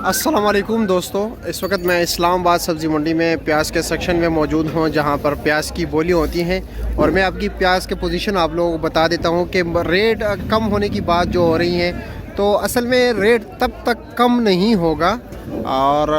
अस्सलाम वालेकुम दोस्तों, इस वक्त मैं इस्लाम आबाद सब्ज़ी मंडी में प्याज के सेक्शन में मौजूद हूँ, जहाँ पर प्याज की बोली होती हैं। और मैं आपकी प्याज के पोजीशन आप लोगों को बता देता हूँ कि रेट कम होने की बात जो हो रही है, तो असल में रेट तब तक कम नहीं होगा। और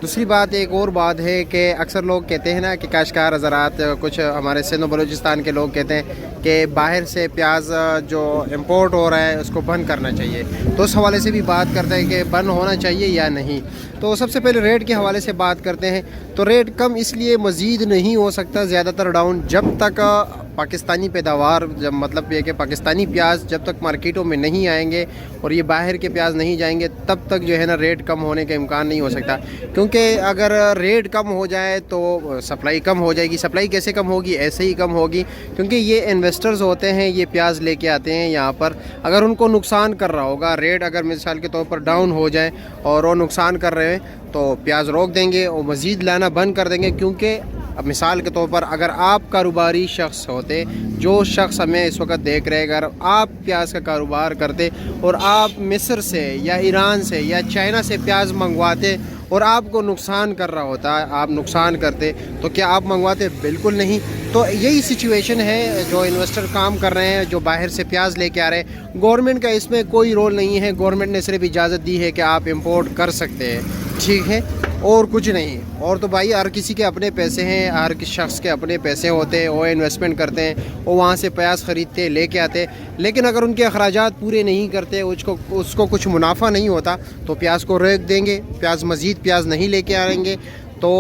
दूसरी बात, एक और बात है कि अक्सर लोग कहते हैं ना कि काश्तकार हज़रात, कुछ हमारे सिंध और बलूचिस्तान के लोग कहते हैं कि बाहर से प्याज जो इंपोर्ट हो रहा है उसको बंद करना चाहिए। तो उस हवाले से भी बात करते हैं कि बंद होना चाहिए या नहीं। तो सबसे पहले रेट के हवाले से बात करते हैं। तो रेट कम इसलिए मज़ीद नहीं हो सकता, ज़्यादातर डाउन, जब तक पाकिस्तानी पैदावार, जब मतलब ये कि पाकिस्तानी प्याज जब तक मार्केटों में नहीं आएंगे और ये बाहर के प्याज नहीं जाएंगे, तब तक जो है ना रेट कम होने का इम्कान नहीं हो सकता। क्योंकि अगर रेट कम हो जाए तो सप्लाई कम हो जाएगी। सप्लाई कैसे कम होगी? ऐसे ही कम होगी क्योंकि ये इन्वेस्टर्स होते हैं, ये प्याज लेके आते हैं यहाँ पर। अगर उनको नुकसान कर रहा होगा, रेट अगर मिसाल के तौर पर डाउन हो जाए और वो नुकसान कर रहे हैं, तो प्याज रोक देंगे और मज़ीद लाना बंद कर देंगे। क्योंकि अब मिसाल के तौर पर अगर आप कारोबारी शख्स होते, जो शख्स हमें इस वक्त देख रहे हैं, अगर आप प्याज का कारोबार करते और आप मिस्र से या ईरान से या चाइना से प्याज मंगवाते और आपको नुकसान कर रहा होता, आप नुकसान करते, तो क्या आप मंगवाते? बिल्कुल नहीं। तो यही सिचुएशन है, जो इन्वेस्टर काम कर रहे हैं, जो बाहर से प्याज लेके आ रहे हैं। गवर्नमेंट का इसमें कोई रोल नहीं है। गवर्नमेंट ने सिर्फ इजाज़त दी है कि आप इंपोर्ट कर सकते हैं, ठीक है, और कुछ नहीं। और तो भाई हर किसी के अपने पैसे हैं, हर किसी शख्स के अपने पैसे होते हैं, वो इन्वेस्टमेंट करते हैं, वो वहाँ से प्याज ख़रीदते लेके आते। लेकिन अगर उनके अखराजात पूरे नहीं करते, उसको कुछ मुनाफा नहीं होता, तो प्याज को रोक देंगे, प्याज मज़ीद प्याज नहीं लेके आएंगे। तो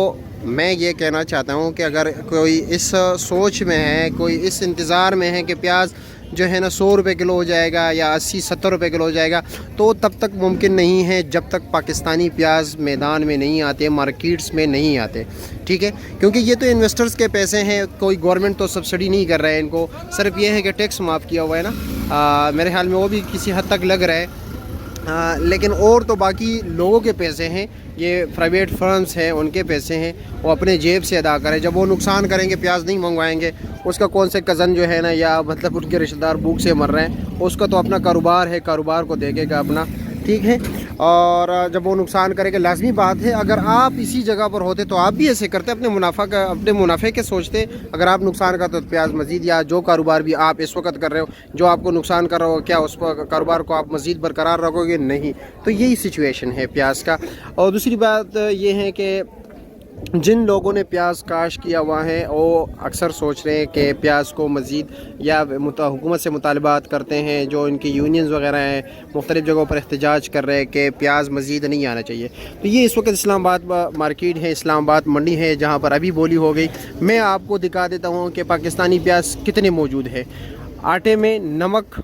मैं ये कहना चाहता हूँ कि अगर कोई इस सोच में है, कोई इस इंतज़ार में है कि प्याज जो है ना 100 रुपये किलो हो जाएगा या 80-70 रुपये किलो हो जाएगा, तो तब तक मुमकिन नहीं है जब तक पाकिस्तानी प्याज मैदान में नहीं आते, मार्केट्स में नहीं आते, ठीक है। क्योंकि ये तो इन्वेस्टर्स के पैसे हैं, कोई गवर्नमेंट तो सब्सिडी नहीं कर रहा है इनको। सिर्फ ये है कि टैक्स माफ़ किया हुआ है ना, मेरे ख्याल में वो भी किसी हद तक लग रहा है। लेकिन और तो बाकी लोगों के पैसे हैं, ये प्राइवेट फर्म्स हैं, उनके पैसे हैं, वो अपने जेब से अदा करें। जब वो नुकसान करेंगे, प्याज नहीं मंगवाएंगे, उसका कौन से कज़न जो है ना, या मतलब उनके रिश्तेदार भूख से मर रहे हैं, उसका तो अपना कारोबार है, कारोबार को देखेगा अपना, ठीक है। और जब वो नुकसान करेंगे, लाजमी बात है, अगर आप इसी जगह पर होते तो आप भी ऐसे करते, अपने मुनाफे के सोचते। अगर आप नुकसान करते तो प्याज मज़ीद, या जो कारोबार भी आप इस वक्त कर रहे हो, जो आपको नुकसान कर रहा हो, क्या उस कारोबार को आप मज़ीद बरकरार रखोगे? नहीं। तो यही सिचुएशन है प्याज का। और दूसरी बात ये है कि जिन लोगों ने प्याज काश किया हुआ है, वो अक्सर सोच रहे हैं कि प्याज को मज़ीद, या हुकूमत से मुतालबात करते हैं, जो इनकी यूनियंस वगैरह हैं, मुख्तलिफ़ जगहों पर एहतजाज कर रहे हैं कि प्याज मज़ीद नहीं आना चाहिए। तो ये इस वक्त इस्लामाबाद मार्केट है, इस्लामाबाद मंडी है, जहाँ पर अभी बोली हो गई। मैं आपको दिखा देता हूँ कि पाकिस्तानी प्याज कितने मौजूद है। आटे में नमक,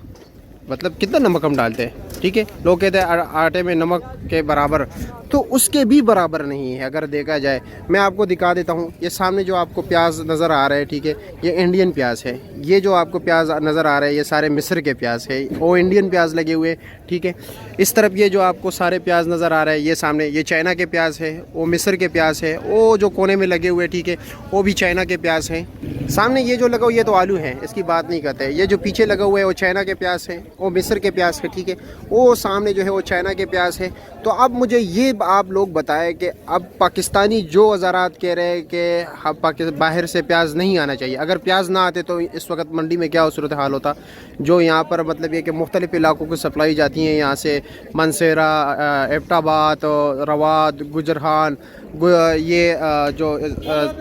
मतलब कितना नमक हम डालते हैं, ठीक है, लोग कहते हैं आटे में नमक के बराबर, तो उसके भी बराबर नहीं है अगर देखा जाए। मैं आपको दिखा देता हूँ, ये सामने जो आपको प्याज नज़र आ रहा है, ठीक है, ये इंडियन प्याज है। ये जो आपको प्याज नज़र आ रहा है, ये सारे मिस्र के प्याज है, वो इंडियन प्याज लगे हुए, ठीक है। इस तरफ ये जो आपको सारे प्याज नज़र आ रहा है, ये सामने ये चाइना के प्याज है, वो मिस्र के प्याज है, वो जो कोने में लगे हुए, ठीक है, वो भी चाइना के प्याज हैं। सामने ये जो लगा हुआ, ये तो आलू है, इसकी बात नहीं करते। ये जो पीछे लगा हुआ है, वो चाइना के प्याज है, वो मिस्र के प्याज है, ठीक है, वो सामने जो है वो चाइना के प्याज है। तो अब मुझे ये आप लोग बताएं कि अब पाकिस्तानी जो वज़ारात कह रहे हैं कि बाहर से प्याज नहीं आना चाहिए, अगर प्याज ना आते तो इस वक्त मंडी में क्या सूरत हाल होता। जो यहाँ पर मतलब ये कि मुख्तलिफ़ इलाकों को सप्लाई जाती हैं, यहाँ से मनसेरा, एबटाबाद, रवाद, गुजरहान, ये जो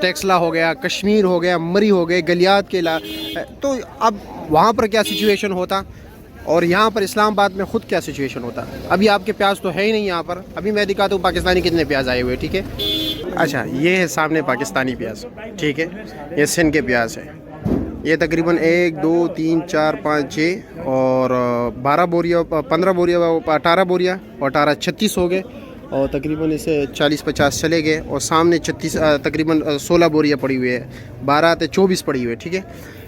टेक्सला हो गया, कश्मीर हो गया, मरी हो गए, गलियात के तो अब वहाँ पर क्या सिचुएशन होता और यहाँ पर इस्लामाबाद में ख़ुद क्या सिचुएशन होता। अभी आपके प्याज तो है ही नहीं यहाँ पर। अभी मैं दिखाता हूँ पाकिस्तानी कितने प्याज आए हुए, ठीक है। अच्छा, ये है सामने पाकिस्तानी प्याज, ठीक है, ये सिंध के प्याज है। ये तकरीबन 1 2 3 4 5 6 और 12 बोरिया, 15 बोरिया, 18 बोरिया और 18 36 हो गए, और तकरीबन इसे 40-50 चले गए। और सामने 36 तकरीबन 16 बोरियाँ पड़ी हुई है, 12 से 24 पड़ी हुई है, ठीक है।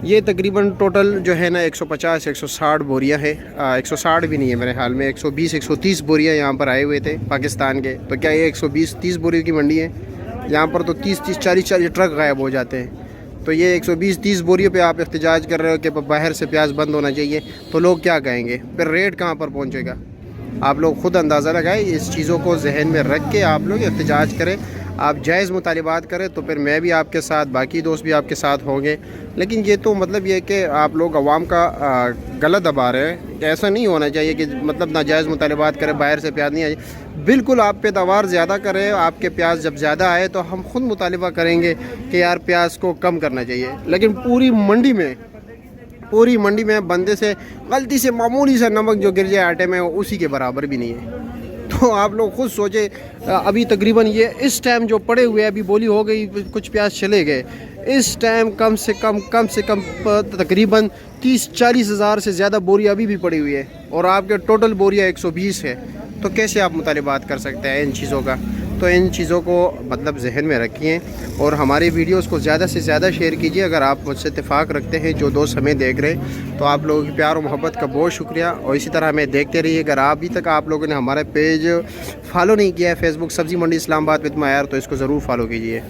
ये तकरीबन टोटल जो है ना 150-160 बोरियाँ है, 160 भी नहीं है मेरे ख्याल में, 120-130 बोरियाँ यहाँ पर आए हुए थे पाकिस्तान के। तो क्या ये 120-30 बोरियों की मंडी है? यहाँ पर तो 30-30 40-40 ट्रक गायब हो जाते हैं। तो ये 120-30 बोरियों पे आप एहतजाज कर रहे हो कि बाहर से प्याज बंद होना चाहिए, तो लोग क्या कहेंगे? फिर रेट कहाँ पर पहुँचेगा? آپ لوگ خود اندازہ لگائیں، اس چیزوں کو ذہن میں رکھ کے آپ لوگ احتجاج کریں، آپ جائز مطالبات کریں، تو پھر میں بھی آپ کے ساتھ، باقی دوست بھی آپ کے ساتھ ہوں گے۔ لیکن یہ تو مطلب یہ کہ آپ لوگ عوام کا غلط دبا رہے ہیں کہ ایسا نہیں ہونا چاہیے کہ مطلب ناجائز مطالبات کریں، باہر سے پیاز نہیں آئے۔ بالکل آپ پیداوار زیادہ کریں، آپ کے پیاز جب زیادہ آئے تو ہم خود مطالبہ کریں گے کہ یار پیاز کو کم کرنا چاہیے۔ لیکن پوری منڈی میں بندے سے غلطی سے معمولی سا نمک جو گر جائے آٹے میں، اسی کے برابر بھی نہیں ہے۔ تو آپ لوگ خود سوچیں، ابھی تقریباً یہ اس ٹائم جو پڑے ہوئے، ابھی بولی ہو گئی، کچھ پیاز چلے گئے، اس ٹائم کم سے کم تقریباً 30-40 ہزار سے زیادہ بوریاں ابھی بھی پڑی ہوئی ہے، اور آپ کے ٹوٹل بوریاں 120 ہے۔ تو کیسے آپ مطالبات کر سکتے ہیں ان چیزوں کا؟ تو ان چیزوں کو مطلب ذہن میں رکھیں، اور ہماری ویڈیوز کو زیادہ سے زیادہ شیئر کیجیے۔ اگر آپ مجھ سے اتفاق رکھتے ہیں، جو دوست ہمیں دیکھ رہے ہیں، تو آپ لوگوں کی پیار و محبت کا بہت شکریہ، اور اسی طرح ہمیں دیکھتے رہیے۔ اگر ابھی تک آپ لوگوں نے ہمارا پیج فالو نہیں کیا ہے، فیس بک سبزی منڈی اسلام آباد وتھ معیار، تو اس کو ضرور فالو کیجیے۔